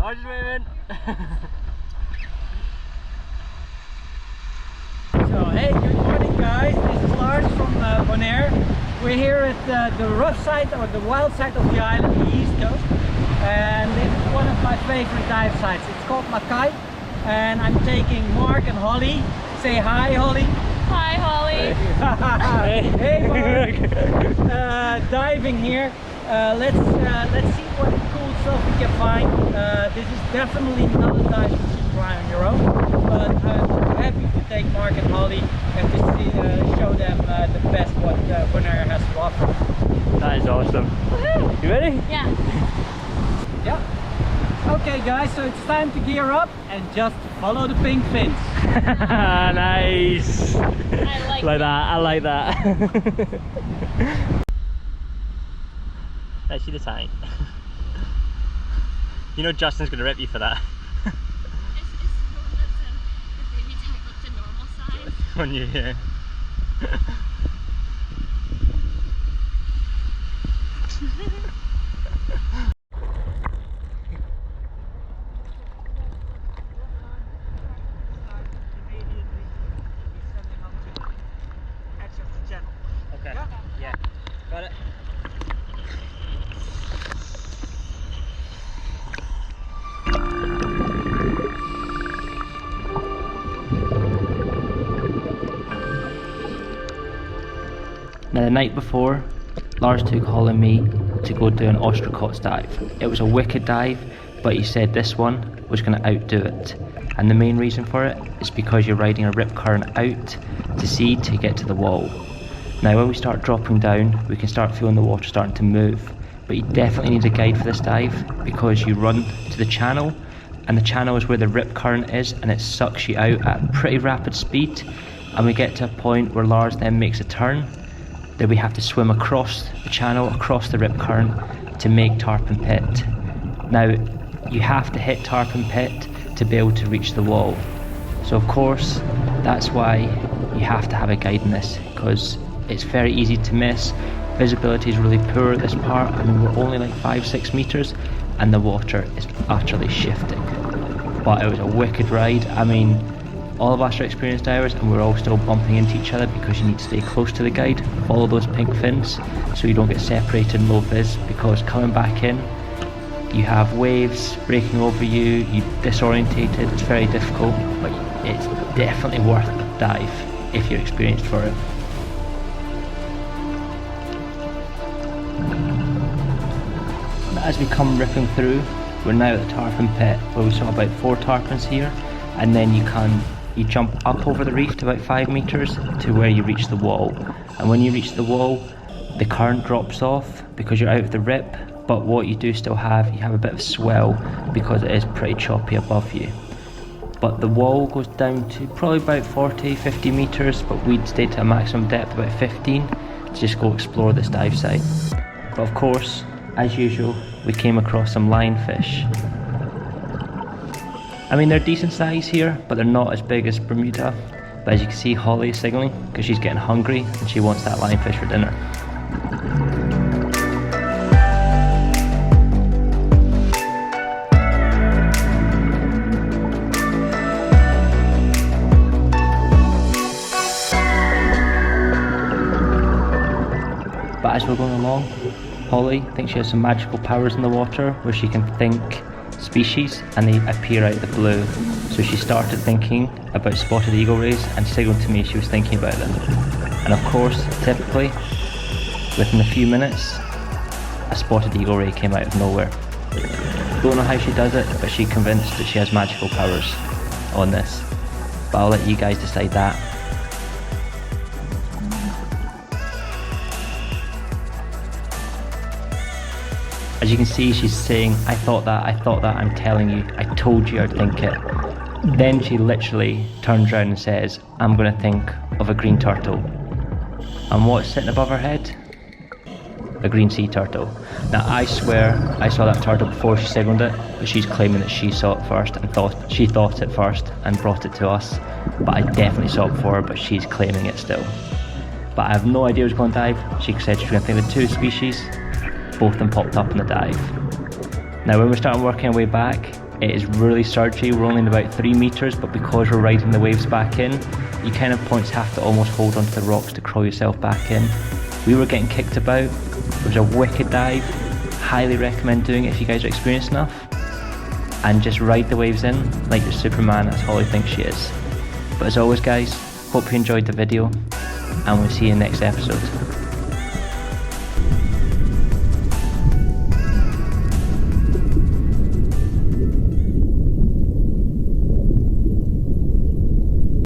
Lars is waving. So hey, good morning guys. This is Lars from Bonaire. We're here at the rough side or the wild side of the island, the east coast. And this is one of my favorite dive sites. It's called Lac Cai. And I'm taking Mark and Holly. Say hi, Holly. Hi, Holly. Hey, Mark. Diving here. Let's see what cool stuff we can find. This is definitely not a dive you should try on your own, but I'm happy to take Mark and Holly and to show them the best what Bonaire has to offer. That is awesome. Woohoo! You ready? Yeah. Yeah. Okay guys, so it's time to gear up and just follow the pink fins. Nice. I like that. I like that. Let's see the sign. You know Justin's gonna rip you for that. Is the baby tag up to normal size? On you, yeah. Okay. Yeah. Got it. Now the night before, Lars took Holly and me to go do an Instructor dive. It was a wicked dive, but he said this one was going to outdo it. And the main reason for it is because you're riding a rip current out to sea to get to the wall. Now when we start dropping down, we can start feeling the water starting to move. But you definitely need a guide for this dive because you run to the channel, and the channel is where the rip current is, and it sucks you out at pretty rapid speed. And we get to a point where Lars then makes a turn that we have to swim across the channel, across the rip current to make Tarpon Pit. Now you have to hit Tarpon Pit to be able to reach the wall. So of course that's why you have to have a guide in this, because it's very easy to miss. Visibility is really poor at this part. I mean, we're only like 5-6 meters and the water is utterly shifting. But it was a wicked ride. I mean, all of us are experienced divers and we're all still bumping into each other because you need to stay close to the guide, follow those pink fins so you don't get separated in low vis, because coming back in you have waves breaking over you, you're disorientated, it's very difficult, but it's definitely worth a dive if you're experienced for it. As we come ripping through, we're now at the Tarpon Pit, where we saw about 4 tarpons here, and then you jump up over the reef to about 5 meters to where you reach the wall. And when you reach the wall, the current drops off because you're out of the rip, but what you do still have, you have a bit of swell because it is pretty choppy above you. But the wall goes down to probably about 40-50 meters, but we'd stay to a maximum depth about 15 to just go explore this dive site. But of course, as usual, we came across some lionfish. I mean, they're decent size here, but they're not as big as Bermuda. But as you can see, Holly is signalling because she's getting hungry and she wants that lionfish for dinner. But as we're going along, Holly thinks she has some magical powers in the water where she can think species and they appear out of the blue. So she started thinking about spotted eagle rays and signaled to me she was thinking about them. And of course, typically, within a few minutes, a spotted eagle ray came out of nowhere. Don't know how she does it, but she's convinced that she has magical powers on this. But I'll let you guys decide that. As you can see, she's saying, I thought that, I'm telling you, I told you I'd think it. Then she literally turns around and says, I'm going to think of a green turtle. And what's sitting above her head? A green sea turtle. Now I swear I saw that turtle before she signalled it, but she's claiming that she saw it first and she thought it first and brought it to us. But I definitely saw it before, but she's claiming it still. But I have no idea who's going to dive. She said she was going to think of 2 species. Both of them popped up in the dive. Now when we started working our way back, It is really surgy. We're only in about 3 meters, but because we're riding the waves back in, you kind of points have to almost hold onto the rocks to crawl yourself back in. We were getting kicked about. It was a wicked dive. Highly recommend doing it if you guys are experienced enough. And just ride the waves in like you're Superman, as Holly thinks she is. But as always guys, hope you enjoyed the video, and we'll see you in the next episode.